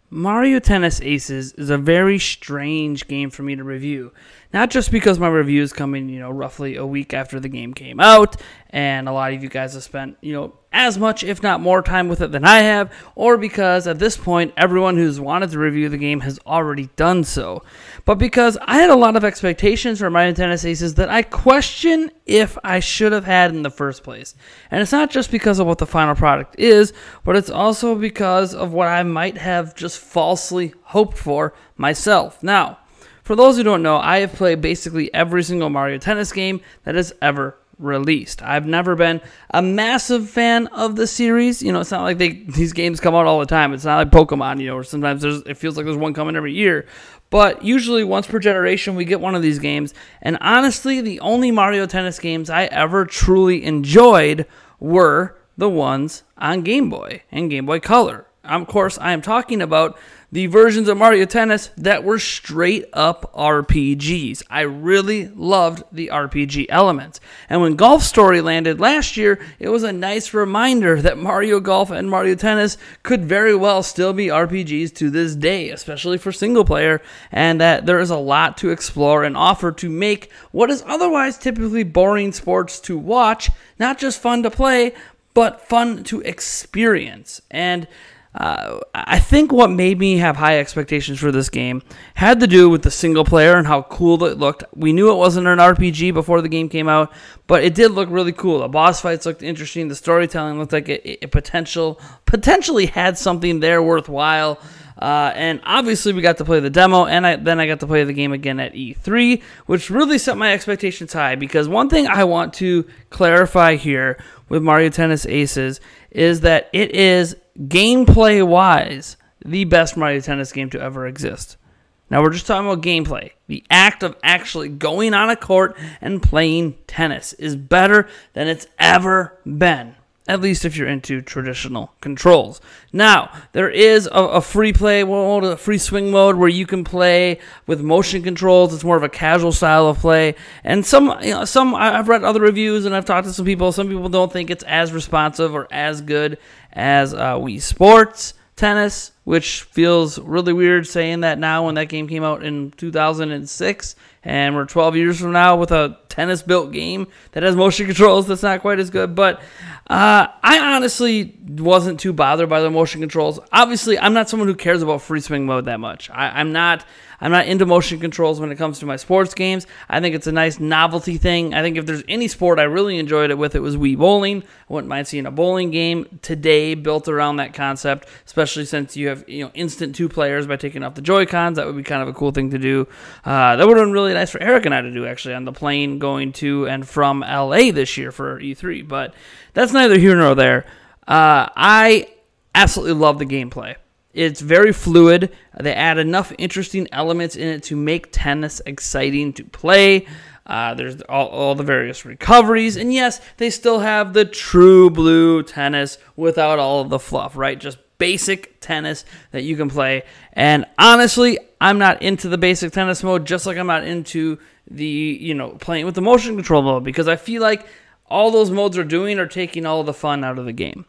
Mario Tennis Aces is a very strange game for me to review. Not just because my review is coming, roughly a week after the game came out, and a lot of you guys have spent, as much, if not more time with it than I have, or because at this point, everyone who's wanted to review the game has already done so. But because I had a lot of expectations for Mario Tennis Aces that I question if I should have had in the first place. And it's not just because of what the final product is, but it's also because of what I might have just falsely hoped for myself. Now, for those who don't know, I have played basically every single Mario Tennis game that has ever released. I've never been a massive fan of the series. It's not like these games come out all the time. It's not like Pokemon, where sometimes it feels like there's one coming every year. But usually once per generation, we get one of these games. And honestly, the only Mario Tennis games I ever truly enjoyed were the ones on Game Boy and Game Boy Color. Of course, I am talking about the versions of Mario Tennis that were straight up RPGs. I really loved the RPG elements. And when Golf Story landed last year, it was a nice reminder that Mario Golf and Mario Tennis could very well still be RPGs to this day, especially for single player, and that there is a lot to explore and offer to make what is otherwise typically boring sports to watch, not just fun to play, but fun to experience. And I think what made me have high expectations for this game had to do with the single player and how cool it looked. We knew it wasn't an RPG before the game came out, but it did look really cool. The boss fights looked interesting. The storytelling looked like it potentially had something there worthwhile. And obviously we got to play the demo, and then I got to play the game again at E3, which really set my expectations high, because one thing I want to clarify here with Mario Tennis Aces is that it is gameplay-wise the best Mario Tennis game to ever exist. Now, we're just talking about gameplay. The act of actually going on a court and playing tennis is better than it's ever been, at least if you're into traditional controls. Now, there is a free play mode, a free swing mode, where you can play with motion controls. It's more of a casual style of play. And some I've read other reviews and I've talked to some people. Some people don't think it's as responsive or as good as Wii Sports Tennis, which feels really weird saying that now when that game came out in 2006, and we're 12 years from now with a tennis-built game that has motion controls that's not quite as good. But I honestly wasn't too bothered by the motion controls. Obviously, I'm not someone who cares about free swing mode that much. I'm not into motion controls when it comes to my sports games. I think it's a nice novelty thing. I think if there's any sport I really enjoyed it with, it was Wii Bowling. I wouldn't mind seeing a bowling game today built around that concept, especially since you have instant two players by taking off the Joy-Cons. That would be kind of a cool thing to do. That would have been really nice for Eric and I to do, actually, on the plane going to and from LA this year for E3. But that's neither here nor there. I absolutely love the gameplay. It's very fluid. They add enough interesting elements in it to make tennis exciting to play. There's all the various recoveries. And yes, they still have the true blue tennis without all of the fluff, right? Just basic tennis that you can play. And honestly, I'm not into the basic tennis mode, just like I'm not into the, playing with the motion control mode, because I feel like all those modes are taking all of the fun out of the game.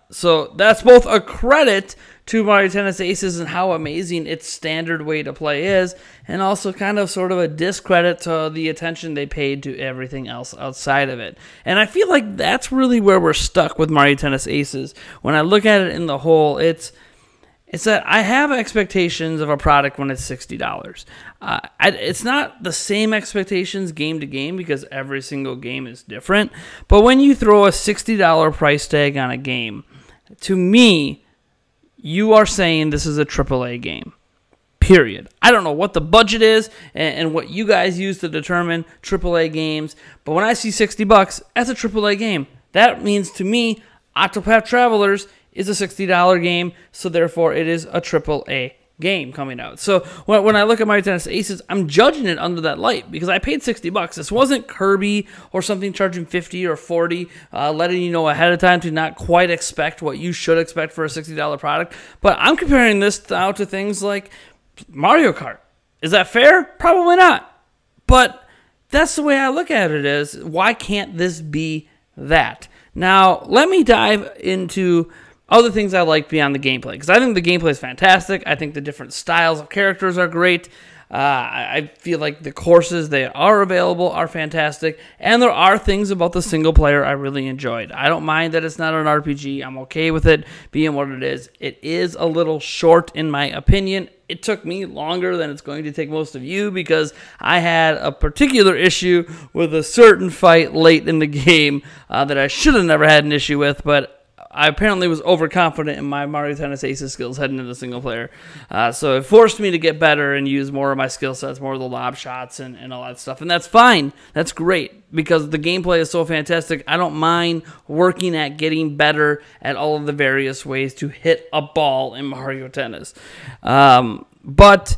So that's both a credit to Mario Tennis Aces and how amazing its standard way to play is, and also kind of sort of a discredit to the attention they paid to everything else outside of it. And I feel like that's really where we're stuck with Mario Tennis Aces. When I look at it in the whole, it's that I have expectations of a product when it's $60. It's not the same expectations game to game, because every single game is different. But when you throw a $60 price tag on a game, to me, you are saying this is a AAA game. Period. I don't know what the budget is and what you guys use to determine AAA games, but when I see $60, that's a AAA game. That means to me, Octopath Travelers is a $60 game, so therefore it is a AAA game coming out. So when I look at Mario Tennis Aces, I'm judging it under that light, because I paid $60. This wasn't Kirby or something charging $50 or $40, letting you know ahead of time to not quite expect what you should expect for a $60 product. But I'm comparing this now to things like Mario Kart. Is that fair? Probably not. But that's the way I look at it, is why can't this be that? Now, let me dive into other things I like beyond the gameplay, because I think the gameplay is fantastic. I think the different styles of characters are great. I feel like the courses that are available are fantastic, and there are things about the single player I really enjoyed. I don't mind that it's not an RPG. I'm okay with it being what it is. It is a little short in my opinion. It took me longer than it's going to take most of you because I had a particular issue with a certain fight late in the game that I should have never had an issue with, but I apparently was overconfident in my Mario Tennis Aces skills heading into single player. So it forced me to get better and use more of my skill sets, more of the lob shots and all that stuff. And that's fine. That's great because the gameplay is so fantastic. I don't mind working at getting better at all of the various ways to hit a ball in Mario Tennis. But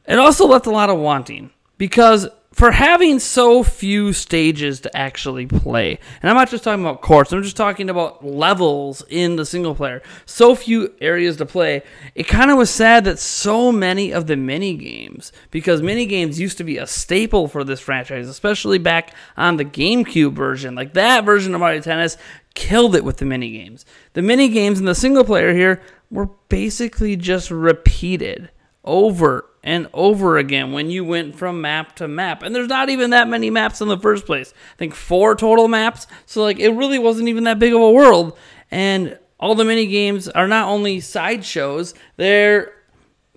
it also left a lot of wanting because for having so few stages to actually play, and I'm not just talking about courts, I'm just talking about levels in the single player, so few areas to play, it kind of was sad that so many of the mini games, because mini games used to be a staple for this franchise, especially back on the GameCube version, like that version of Mario Tennis killed it with the mini games. The mini games in the single player here were basically just repeated over and over again when you went from map to map. And there's not even that many maps in the first place. I think 4 total maps. So like it really wasn't even that big of a world. And all the mini games are not only sideshows, they're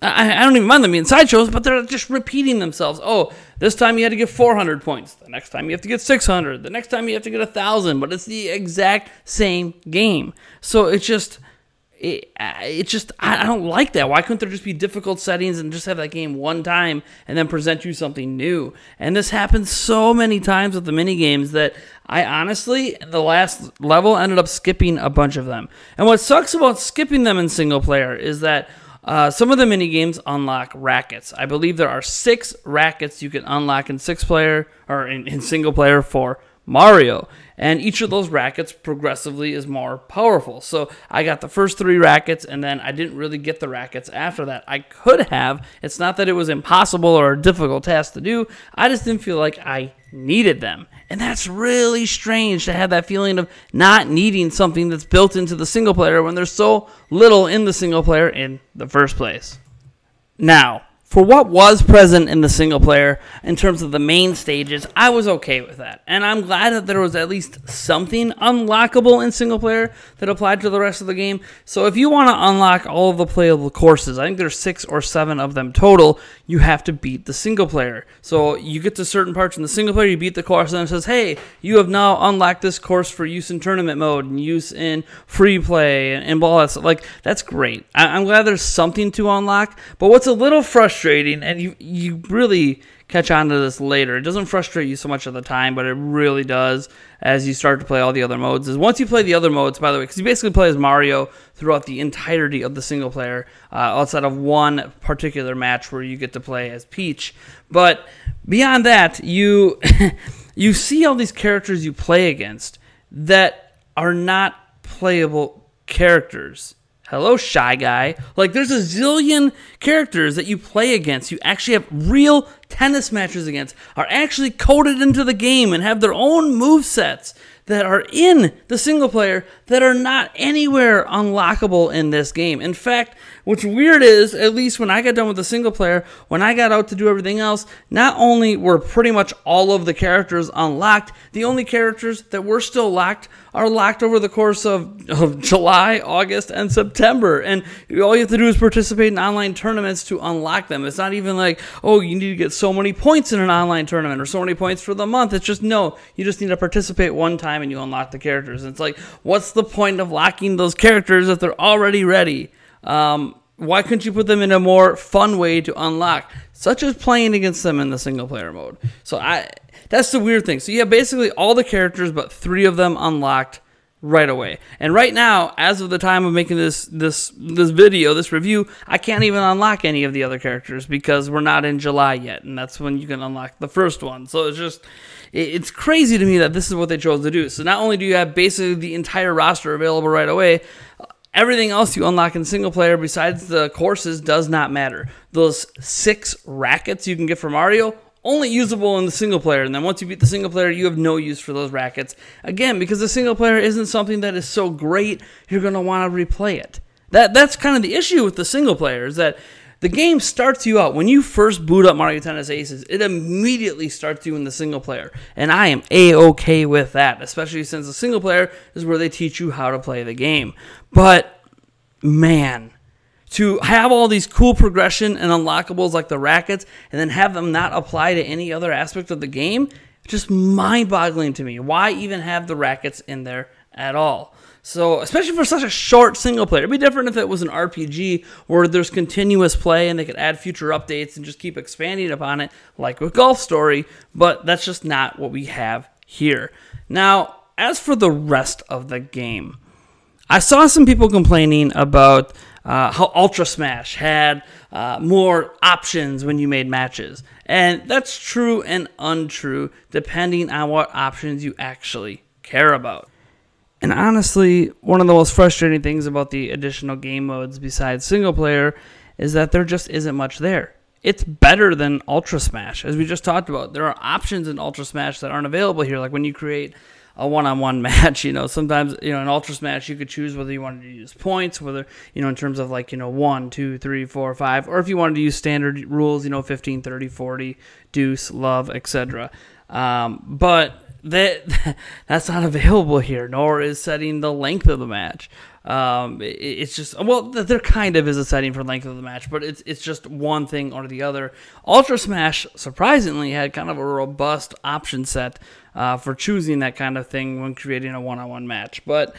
I don't even mind them being sideshows, but they're just repeating themselves. Oh, this time you had to get 400 points. The next time you have to get 600. The next time you have to get 1,000. But it's the exact same game. So it's just I don't like that. Why couldn't there just be difficult settings and just have that game one time and then present you something new? And this happens so many times with the mini games that I honestly, in the last level, ended up skipping a bunch of them. And what sucks about skipping them in single player is that some of the mini games unlock rackets. I believe there are 6 rackets you can unlock in in single player for Mario, and each of those rackets progressively is more powerful. So I got the first 3 rackets, and then I didn't really get the rackets after that. I could have. It's not that it was impossible or a difficult task to do. I just didn't feel like I needed them. And that's really strange to have that feeling of not needing something that's built into the single player when there's so little in the single player in the first place. Now, for what was present in the single player in terms of the main stages, I was okay with that. And I'm glad that there was at least something unlockable in single player that applied to the rest of the game. So if you want to unlock all of the playable courses, I think there's 6 or 7 of them total, you have to beat the single player. So you get to certain parts in the single player, you beat the course, and it says, hey, you have now unlocked this course for use in tournament mode and use in free play and all that stuff. Like, that's great. I'm glad there's something to unlock. But what's a little frustrating, and you really catch on to this later, it doesn't frustrate you so much at the time, but it really does as you start to play all the other modes, is once you play the other modes, by the way, because you basically play as Mario throughout the entirety of the single player, outside of one particular match where you get to play as Peach. But beyond that, you you see all these characters you play against that are not playable characters. Hello, Shy Guy. Like, there's a zillion characters that you play against, you actually have real tennis matches against, are actually coded into the game and have their own movesets that are in the single player that are not anywhere unlockable in this game. In fact, what's weird is, at least when I got done with the single player, when I got out to do everything else, not only were pretty much all of the characters unlocked, the only characters that were still locked are locked over the course of July, August, and September. And all you have to do is participate in online tournaments to unlock them. It's not even like, oh, you need to get so many points in an online tournament or so many points for the month. It's just, no, you just need to participate one time and you unlock the characters. And it's like, what's the point of locking those characters if they're already ready? Why couldn't you put them in a more fun way to unlock, such as playing against them in the single player mode? So that's the weird thing. So you have basically all the characters, but 3 of them unlocked right away. And right now, as of the time of making this video, this review, I can't even unlock any of the other characters because we're not in July yet, and that's when you can unlock the first one. So it's just, it's crazy to me that this is what they chose to do. So not only do you have basically the entire roster available right away, everything else you unlock in single player besides the courses does not matter. Those 6 rackets you can get for Mario only usable in the single player, and then once you beat the single player, you have no use for those rackets. Again, because the single player isn't something that is so great, you're going to want to replay it. That's kind of the issue with the single player, is that the game starts you out. When you first boot up Mario Tennis Aces, it immediately starts you in the single player, and I am A-okay with that, especially since the single player is where they teach you how to play the game. But, man, to have all these cool progression and unlockables like the rackets and then have them not apply to any other aspect of the game, just mind-boggling to me. Why even have the rackets in there at all? So, especially for such a short single player. It'd be different if it was an RPG where there's continuous play and they could add future updates and just keep expanding upon it, like with Golf Story, but that's just not what we have here. Now, as for the rest of the game, I saw some people complaining about how Ultra Smash had more options when you made matches. And that's true and untrue, depending on what options you actually care about. And honestly, one of the most frustrating things about the additional game modes besides single player is that there just isn't much there. It's better than Ultra Smash, as we just talked about. There are options in Ultra Smash that aren't available here, like when you create a one-on-one match, sometimes, in Ultra Smash, you could choose whether you wanted to use points, whether, in terms of 1, 2, 3, 4, 5, or if you wanted to use standard rules, 15, 30, 40, deuce, love, etc. But that's not available here, nor is setting the length of the match. It's just, there kind of is a setting for length of the match, but it's just one thing or the other. Ultra Smash, surprisingly, had kind of a robust option set for choosing that kind of thing when creating a one-on-one match. But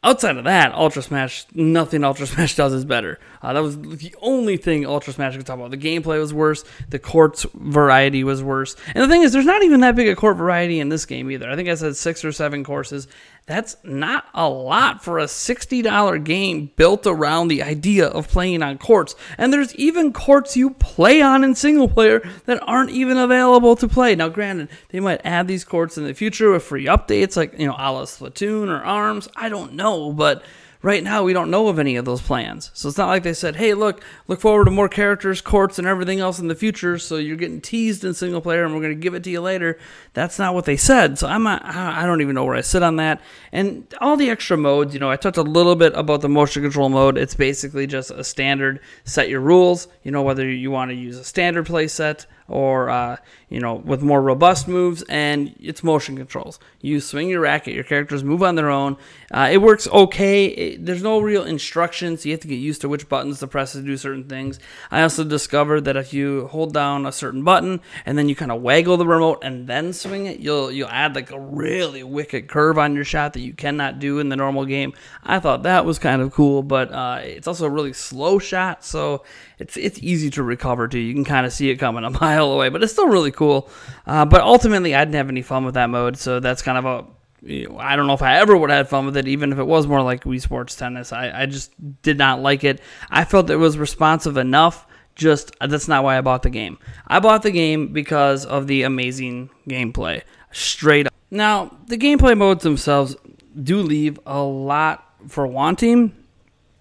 outside of that, Ultra Smash, nothing Ultra Smash does is better. That was the only thing Ultra Smash could talk about. The gameplay was worse. The courts variety was worse. And the thing is, there's not even that big a court variety in this game either. I think I said 6 or 7 courses. That's not a lot for a $60 game built around the idea of playing on courts. And there's even courts you play on in single player that aren't even available to play. Now, granted, they might add these courts in the future with free updates, like, a la Splatoon or ARMS. I don't know, but right now we don't know of any of those plans. So it's not like they said, hey, look forward to more characters, courts, and everything else in the future, so you're getting teased in single player and we're going to give it to you later. That's not what they said. So I don't even know where I sit on that. And all the extra modes, I talked a little bit about the motion control mode. It's basically just a standard set your rules, whether you want to use a standard play set or, with more robust moves, and it's motion controls. You swing your racket, your characters move on their own. It works okay. There's no real instructions. You have to get used to which buttons to press to do certain things. I also discovered that if you hold down a certain button and then you kind of waggle the remote and then swing it, you'll add a really wicked curve on your shot that you cannot do in the normal game. I thought that was kind of cool, but it's also a really slow shot, so it's easy to recover too. You can kind of see it coming a mile away, but it's still really cool. But ultimately, I didn't have any fun with that mode, so that's kind of I don't know if I ever would have had fun with it, even if it was more like Wii Sports Tennis. I just did not like it. I felt it was responsive enough. Just that's not why I bought the game. I bought the game because of the amazing gameplay, straight up. Now, the gameplay modes themselves do leave a lot for wanting.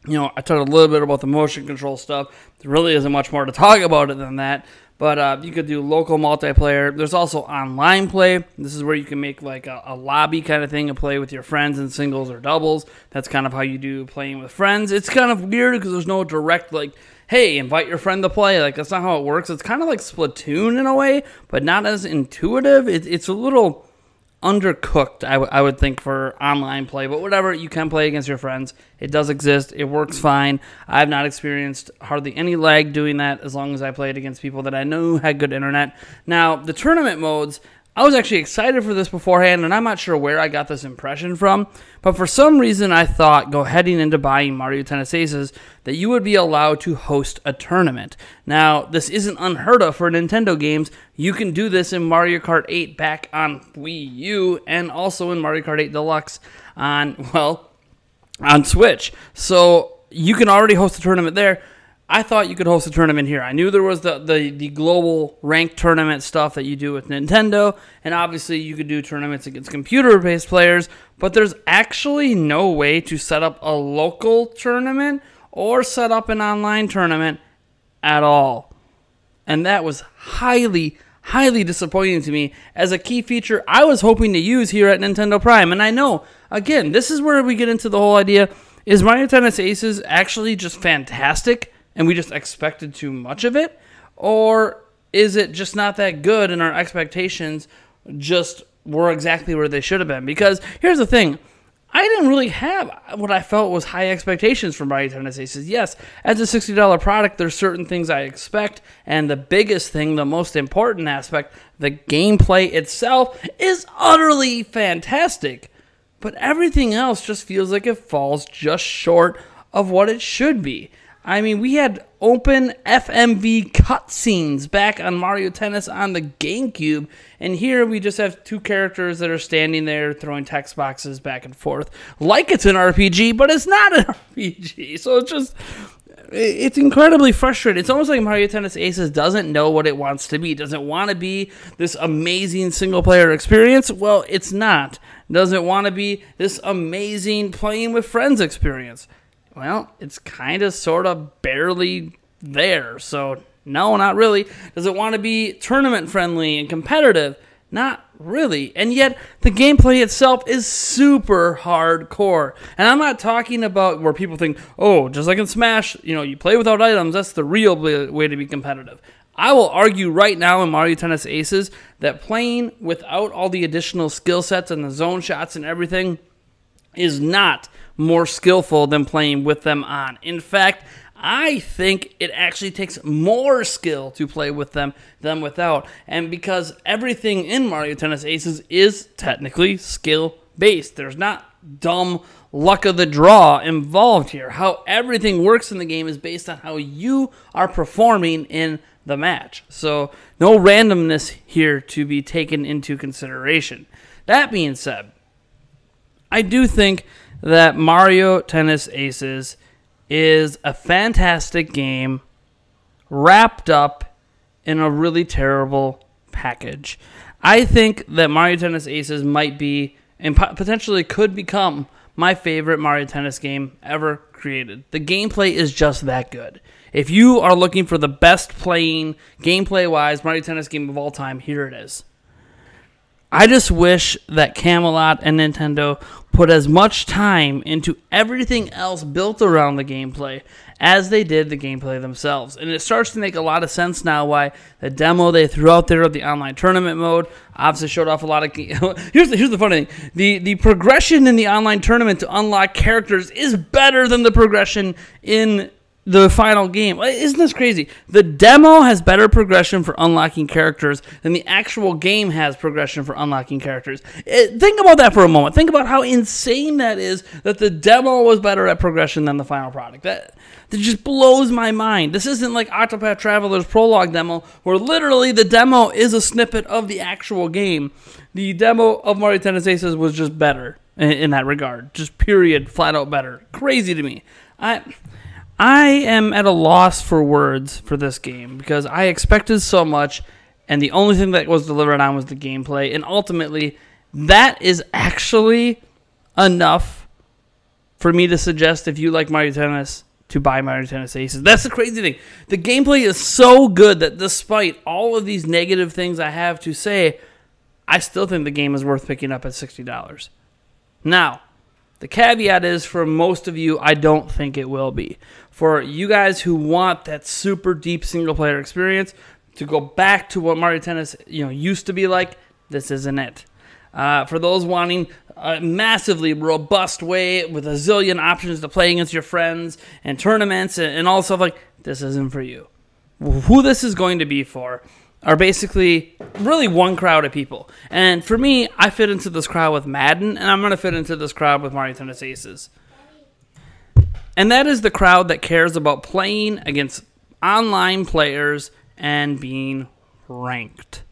I talked a little bit about the motion control stuff. There really isn't much more to talk about it than that. But you could do local multiplayer. There's also online play. This is where you can make a lobby kind of thing and play with your friends in singles or doubles. That's kind of how you do playing with friends. It's kind of weird because there's no direct hey, invite your friend to play. That's not how it works. It's kind of like Splatoon in a way, but not as intuitive. It's a little undercooked, I would think, for online play, but whatever, you can play against your friends. It does exist. It works fine. I've not experienced hardly any lag doing that as long as I played against people that I knew had good internet. Now, the tournament modes, I was actually excited for this beforehand, and I'm not sure where I got this impression from, but for some reason I thought, heading into buying Mario Tennis Aces, that you would be allowed to host a tournament. Now, this isn't unheard of for Nintendo games. You can do this in Mario Kart 8 back on Wii U, and also in Mario Kart 8 Deluxe on Switch. So you can already host a tournament there. I thought you could host a tournament here. I knew there was the global ranked tournament stuff that you do with Nintendo, and obviously you could do tournaments against computer-based players, but there's actually no way to set up a local tournament or set up an online tournament at all. And that was highly, highly disappointing to me as a key feature I was hoping to use here at Nintendo Prime. And I know, again, this is where we get into the whole idea, is Mario Tennis Aces actually just fantastic and we just expected too much of it? Or is it just not that good and our expectations just were exactly where they should have been? Because here's the thing. I didn't really have what I felt was high expectations for Mario Tennis Aces. Yes, as a $60 product, there's certain things I expect, and the biggest thing, the most important aspect, the gameplay itself is utterly fantastic. But everything else just feels like it falls just short of what it should be. I mean, we had open FMV cutscenes back on Mario Tennis on the GameCube, and here we just have two characters that are standing there throwing text boxes back and forth like it's an RPG, but it's not an RPG. So it's incredibly frustrating. It's almost like Mario Tennis Aces doesn't know what it wants to be. Does it want to be this amazing single-player experience? Well, it's not. Does it want to be this amazing playing with friends experience? Well, it's kind of, sort of, barely there. So, no, not really. Does it want to be tournament-friendly and competitive? Not really. And yet, the gameplay itself is super hardcore. And I'm not talking about where people think, oh, just like in Smash, you play without items. That's the real way to be competitive. I will argue right now in Mario Tennis Aces that playing without all the additional skill sets and the zone shots and everything is not more skillful than playing with them on. In fact, I think it actually takes more skill to play with them than without. And because everything in Mario Tennis Aces is technically skill-based. There's not dumb luck of the draw involved here. How everything works in the game is based on how you are performing in the match. So no randomness here to be taken into consideration. That being said, I do think that Mario Tennis Aces is a fantastic game wrapped up in a really terrible package. I think that Mario Tennis Aces might be, and potentially could become, my favorite Mario Tennis game ever created. The gameplay is just that good. If you are looking for the best playing, gameplay-wise, Mario Tennis game of all time, here it is. I just wish that Camelot and Nintendo put as much time into everything else built around the gameplay as they did the gameplay themselves. And it starts to make a lot of sense now why the demo they threw out there of the online tournament mode obviously showed off a lot of... Here's the funny thing. The progression in the online tournament to unlock characters is better than the progression in the final game. Isn't this crazy? The demo has better progression for unlocking characters than the actual game has progression for unlocking characters. Think about that for a moment. Think about how insane that is, that the demo was better at progression than the final product. That just blows my mind. This isn't like Octopath Traveler's prologue demo, where literally the demo is a snippet of the actual game. The demo of Mario Tennis Aces was just better in that regard. Just period, flat out better. Crazy to me. I am at a loss for words for this game because I expected so much, and the only thing that was delivered on was the gameplay. And ultimately, that is actually enough for me to suggest, if you like Mario Tennis, to buy Mario Tennis Aces. That's the crazy thing. The gameplay is so good that despite all of these negative things I have to say, I still think the game is worth picking up at $60. Now, the caveat is, for most of you, I don't think it will be. For you guys who want that super deep single-player experience, to go back to what Mario Tennis used to be like, this isn't it. For those wanting a massively robust way with a zillion options to play against your friends and tournaments and all stuff like, this isn't for you. Who this is going to be for are basically really one crowd of people. And for me, I fit into this crowd with Madden, and I'm going to fit into this crowd with Mario Tennis Aces. And that is the crowd that cares about playing against online players and being ranked.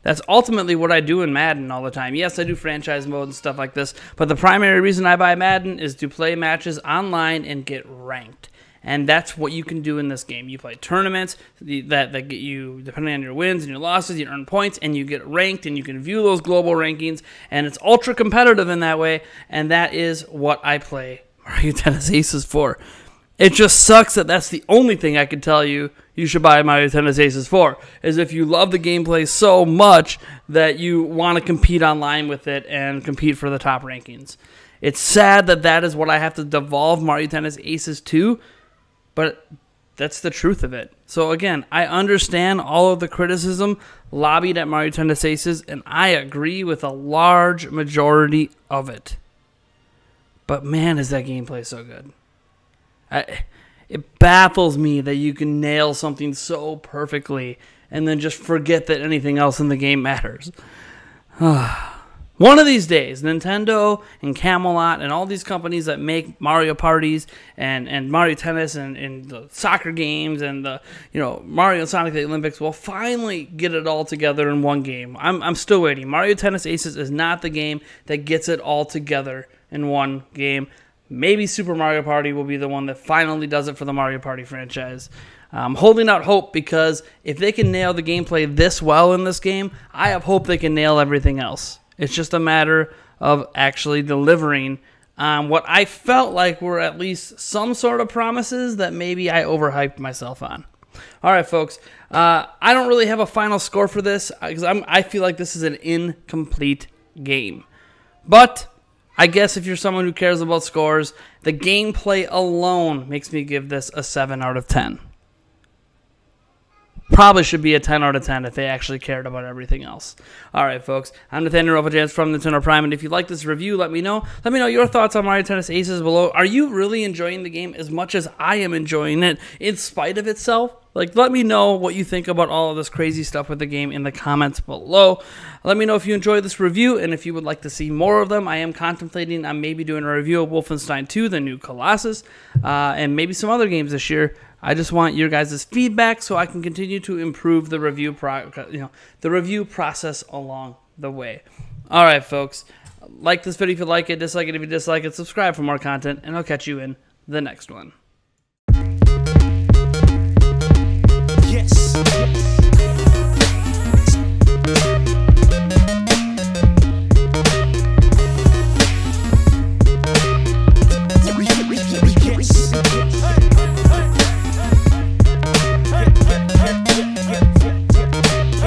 That's ultimately what I do in Madden all the time. Yes, I do franchise mode and stuff like this, but the primary reason I buy Madden is to play matches online and get ranked. And that's what you can do in this game. You play tournaments that get you, depending on your wins and your losses, you earn points, and you get ranked, and you can view those global rankings, and it's ultra competitive in that way, and that is what I play Mario Tennis Aces for. It just sucks that that's the only thing I can tell you should buy Mario Tennis Aces for, is if you love the gameplay so much that you want to compete online with it and compete for the top rankings. It's sad that that is what I have to devolve Mario Tennis Aces to, but that's the truth of it. So again, I understand all of the criticism lobbied at Mario Tennis Aces, and I agree with a large majority of it. But man, is that gameplay so good. It baffles me that you can nail something so perfectly and then just forget that anything else in the game matters. One of these days, Nintendo and Camelot and all these companies that make Mario parties and Mario Tennis and the soccer games and the Mario and Sonic the Olympics will finally get it all together in one game. I'm still waiting. Mario Tennis Aces is not the game that gets it all together in one game. Maybe Super Mario Party will be the one that finally does it for the Mario Party franchise. I'm holding out hope because if they can nail the gameplay this well in this game, I have hope they can nail everything else. It's just a matter of actually delivering on what I felt like were at least some sort of promises that maybe I overhyped myself on. All right, folks. I don't really have a final score for this because I feel like this is an incomplete game. But I guess if you're someone who cares about scores, the gameplay alone makes me give this a 7 out of 10. Probably should be a 10 out of 10 if they actually cared about everything else. All right, folks. I'm Nathaniel Rovajans from Nintendo Prime, and if you like this review, let me know. Let me know your thoughts on Mario Tennis Aces below. Are you really enjoying the game as much as I am enjoying it in spite of itself? Let me know what you think about all of this crazy stuff with the game in the comments below. Let me know if you enjoyed this review and if you would like to see more of them. I am contemplating on maybe doing a review of Wolfenstein 2, the new Colossus, and maybe some other games this year. I just want your guys' feedback so I can continue to improve the review process along the way. All right, folks. Like this video if you like it, dislike it if you dislike it, subscribe for more content, and I'll catch you in the next one. Yes.